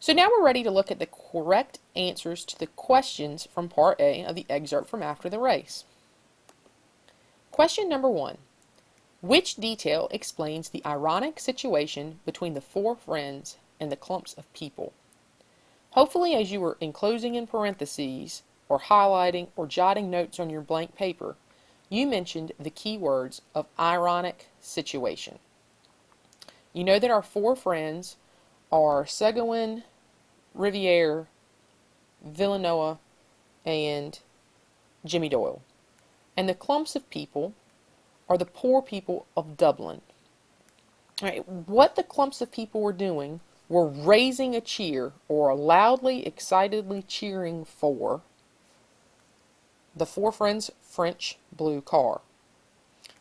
So now we're ready to look at the correct answers to the questions from Part A of the excerpt from After the Race. Question number 1. Which detail explains the ironic situation between the four friends and the clumps of people? Hopefully, as you were enclosing in parentheses, or highlighting, or jotting notes on your blank paper, you mentioned the key words of ironic situation. You know that our four friends are Seguin, Riviere, Villanova, and Jimmy Doyle. And the clumps of people are the poor people of Dublin. All right, what the clumps of people were doing were raising a cheer, or loudly, excitedly cheering for the four friends' French blue car.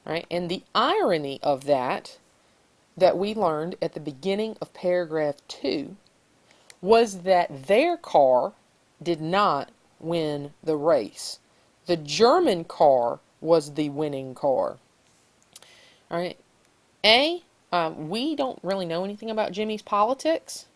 All right, and the irony of that we learned at the beginning of paragraph 2 was that their car did not win the race. The German car was the winning car. All right. We don't really know anything about Jimmy's politics.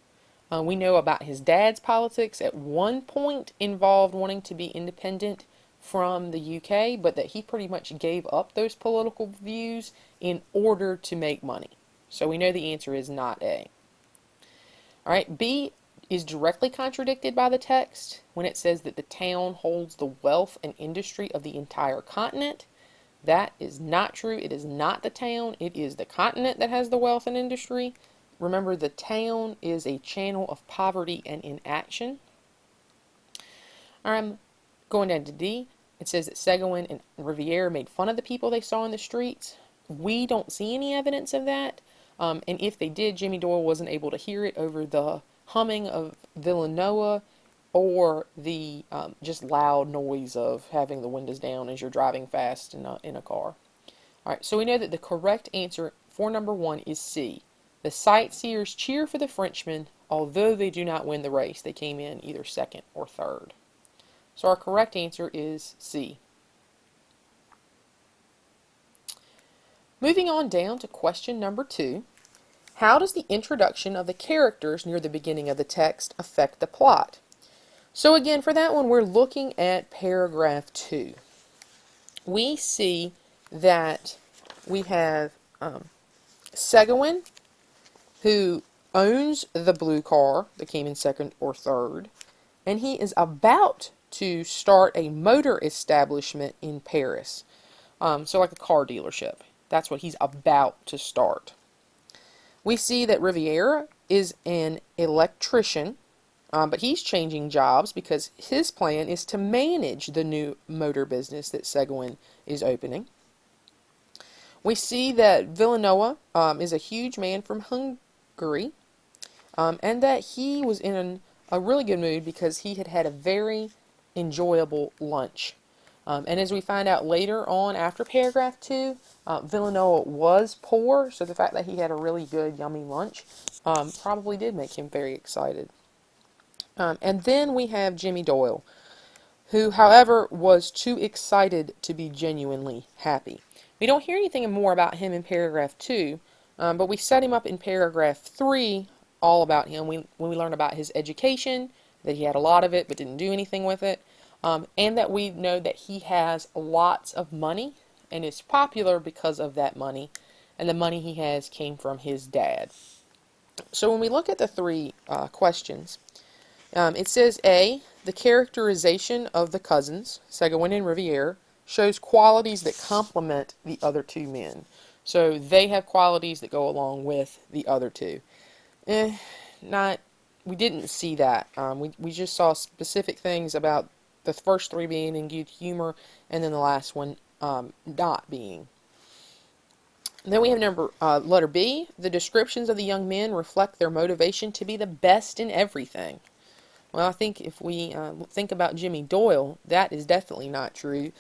We know about his dad's politics. At one point involved wanting to be independent from the UK, but that he pretty much gave up those political views in order to make money. So we know the answer is not A. All right, B is directly contradicted by the text when it says that the town holds the wealth and industry of the entire continent. That is not true. It is not the town. It is the continent that has the wealth and industry. Remember, the town is a channel of poverty and inaction. I'm going down to D. It says that Seguin and Riviere made fun of the people they saw in the streets. We don't see any evidence of that. And if they did, Jimmy Doyle wasn't able to hear it over the humming of Villanova or the just loud noise of having the windows down as you're driving fast in a car. All right, so we know that the correct answer for number 1 is C. The sightseers cheer for the Frenchmen, although they do not win the race. They came in either second or third. So our correct answer is C. Moving on down to question number 2. How does the introduction of the characters near the beginning of the text affect the plot? So again, for that one, we're looking at paragraph 2. We see that we have Seguin, who owns the blue car that came in second or third, and he is about to start a motor establishment in Paris. So like a car dealership. That's what he's about to start. We see that Riviere is an electrician, but he's changing jobs because his plan is to manage the new motor business that Seguin is opening. We see that Villanova is a huge man from Hungary, and that he was in a really good mood because he had had a very enjoyable lunch. And as we find out later on after paragraph 2, Villanova was poor, so the fact that he had a really good, yummy lunch probably did make him very excited. And then we have Jimmy Doyle, who, however, was too excited to be genuinely happy. We don't hear anything more about him in paragraph 2, but we set him up in paragraph 3 all about him. When we learn about his education, that he had a lot of it but didn't do anything with it, and that we know that he has lots of money and is popular because of that money, and the money he has came from his dad. So when we look at the 3 questions, it says A, the characterization of the cousins, Seguin and Riviere, shows qualities that complement the other 2 men. So they have qualities that go along with the other 2. We didn't see that. We just saw specific things about the first 3 being in good humor, and then the last one not being. Then we have letter B. The descriptions of the young men reflect their motivation to be the best in everything. Well, I think if we think about Jimmy Doyle, that is definitely not true,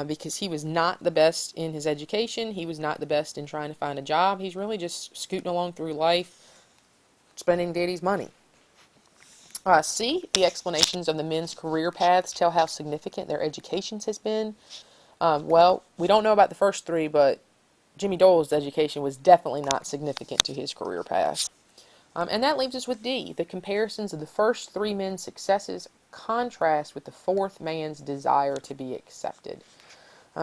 because he was not the best in his education. He was not the best in trying to find a job. He's really just scooting along through life, spending daddy's money. C, the explanations of the men's career paths tell how significant their educations has been. Well, we don't know about the first 3, but Jimmy Doyle's education was definitely not significant to his career path. And that leaves us with D. The comparisons of the first three men's successes contrast with the fourth man's desire to be accepted.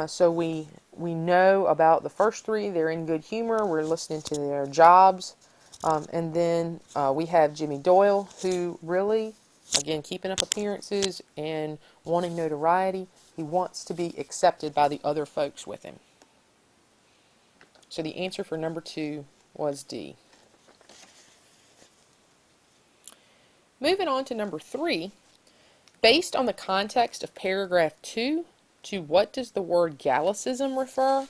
So we know about the first three. They're in good humor. We're listening to their jobs. And then we have Jimmy Doyle, who really, again, keeping up appearances and wanting notoriety. He wants to be accepted by the other folks with him. So the answer for number 2 was D. Moving on to number 3, based on the context of paragraph 2, to what does the word Gallicism refer?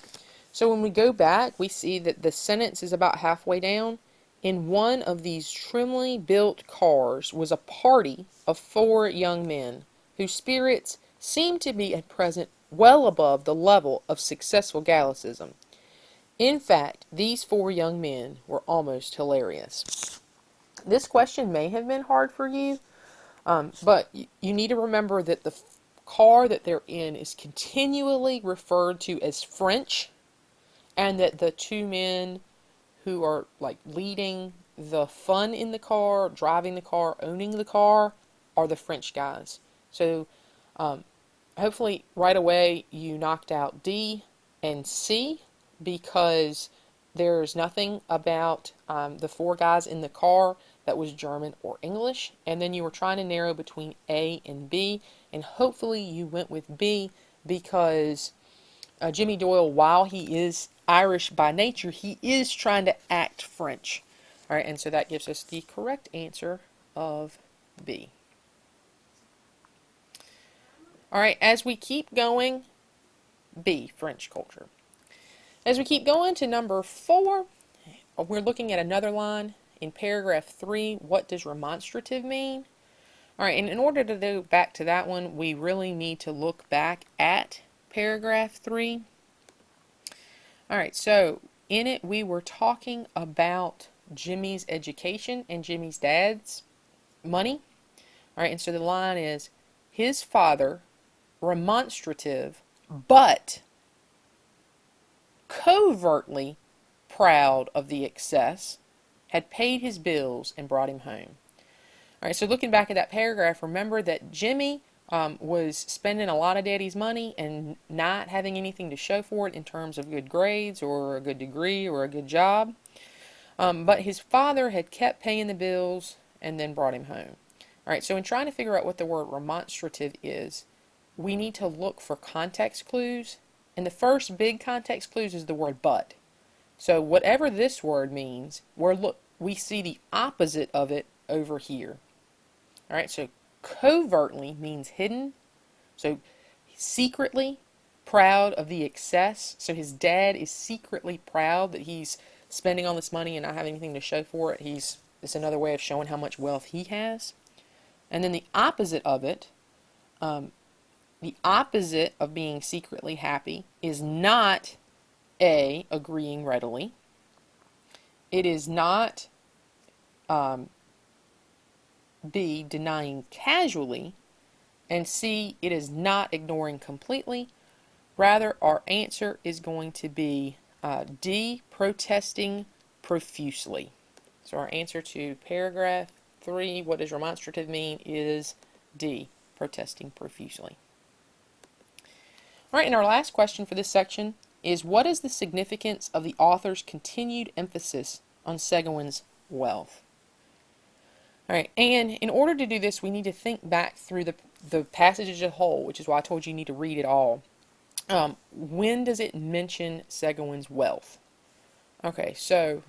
So when we go back, we see that the sentence is about halfway down. In one of these trimly built cars was a party of 4 young men, whose spirits seemed to be at present well above the level of successful Gallicism. In fact, these 4 young men were almost hilarious. This question may have been hard for you, but you need to remember that the car that they're in is continually referred to as French, and that the 2 men who are like leading the fun in the car, driving the car, owning the car, are the French guys. So hopefully right away you knocked out D and C, because there's nothing about the 4 guys in the car that was German or English, and then you were trying to narrow between A and B, and hopefully you went with B because Jimmy Doyle, while he is Irish by nature, he is trying to act French. All right, and so that gives us the correct answer of B. All right, as we keep going, B, French culture. As we keep going to number 4, we're looking at another line in paragraph 3. What does remonstrative mean? All right, and in order to go back to that one, we really need to look back at paragraph 3. All right, so in it we were talking about Jimmy's education and Jimmy's dad's money. All right, and so the line is, his father, remonstrative, but covertly proud of the excess, had paid his bills and brought him home. All right, so looking back at that paragraph, remember that Jimmy was spending a lot of daddy's money and not having anything to show for it in terms of good grades or a good degree or a good job. But his father had kept paying the bills and then brought him home. All right, so in trying to figure out what the word remonstrative is, we need to look for context clues. And the first big context clues is the word but. So whatever this word means, we see the opposite of it over here. All right, so covertly means hidden. So secretly proud of the excess. So his dad is secretly proud that he's spending all this money and not having anything to show for it. It's another way of showing how much wealth he has. And then the opposite of it, the opposite of being secretly happy is not A, agreeing readily. It is not B, denying casually. And C, it is not ignoring completely. Rather, our answer is going to be D, protesting profusely. So our answer to paragraph 3, what does remonstrative mean, is D, protesting profusely. All right, and our last question for this section is, what is the significance of the author's continued emphasis on Seguin's wealth? All right, and in order to do this, we need to think back through the passage as a whole, which is why I told you need to read it all. When does it mention Seguin's wealth? Okay, so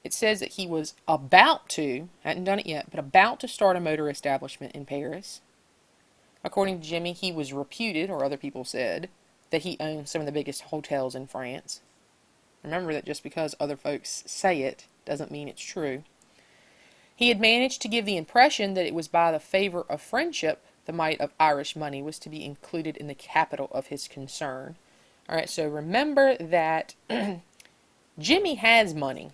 it says that he was about to, hadn't done it yet, but about to start a motor establishment in Paris. According to Jimmy, he was reputed, or other people said, that he owned some of the biggest hotels in France. Remember that just because other folks say it doesn't mean it's true. He had managed to give the impression that it was by the favor of friendship the mite of Irish money was to be included in the capital of his concern. All right, so remember that Jimmy has money,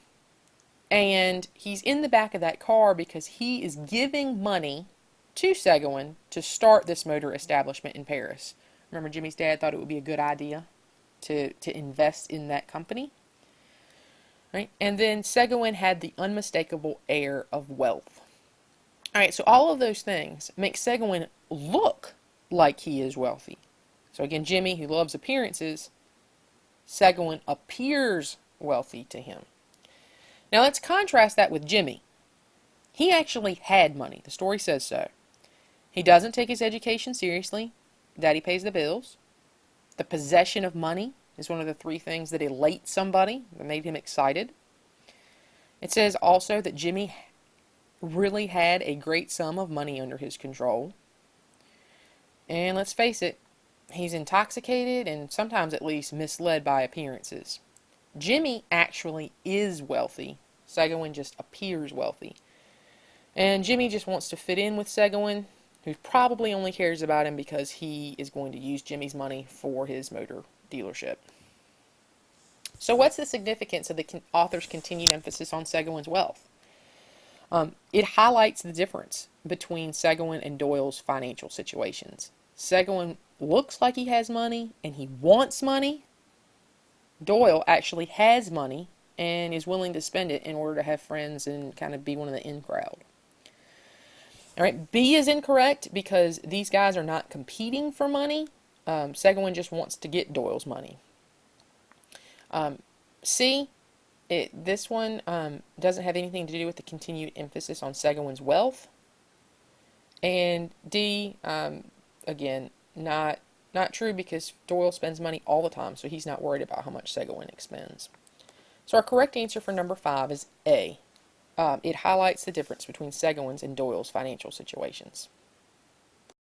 and he's in the back of that car because he is giving money to Seguin to start this motor establishment in Paris. Remember, Jimmy's dad thought it would be a good idea to invest in that company. Right? And then Seguin had the unmistakable air of wealth. All right, so all of those things make Seguin look like he is wealthy. So again, Jimmy, who loves appearances, Seguin appears wealthy to him. Now let's contrast that with Jimmy. He actually had money. The story says so. He doesn't take his education seriously. Daddy pays the bills. The possession of money is one of the three things that elate somebody, that made him excited. It says also that Jimmy really had a great sum of money under his control. And let's face it, he's intoxicated and sometimes at least misled by appearances. Jimmy actually is wealthy. Seguin just appears wealthy. And Jimmy just wants to fit in with Seguin, who probably only cares about him because he is going to use Jimmy's money for his motor dealership. So what's the significance of the author's continued emphasis on Seguin's wealth? It highlights the difference between Seguin and Doyle's financial situations. Seguin looks like he has money and he wants money. Doyle actually has money and is willing to spend it in order to have friends and kind of be one of the in crowd. All right, B is incorrect because these guys are not competing for money. Seguin just wants to get Doyle's money. C, this one doesn't have anything to do with the continued emphasis on Seguin's wealth. And D, again, not true because Doyle spends money all the time, so he's not worried about how much Seguin expends. So our correct answer for number 5 is A. It highlights the difference between Seguin's and Doyle's financial situations.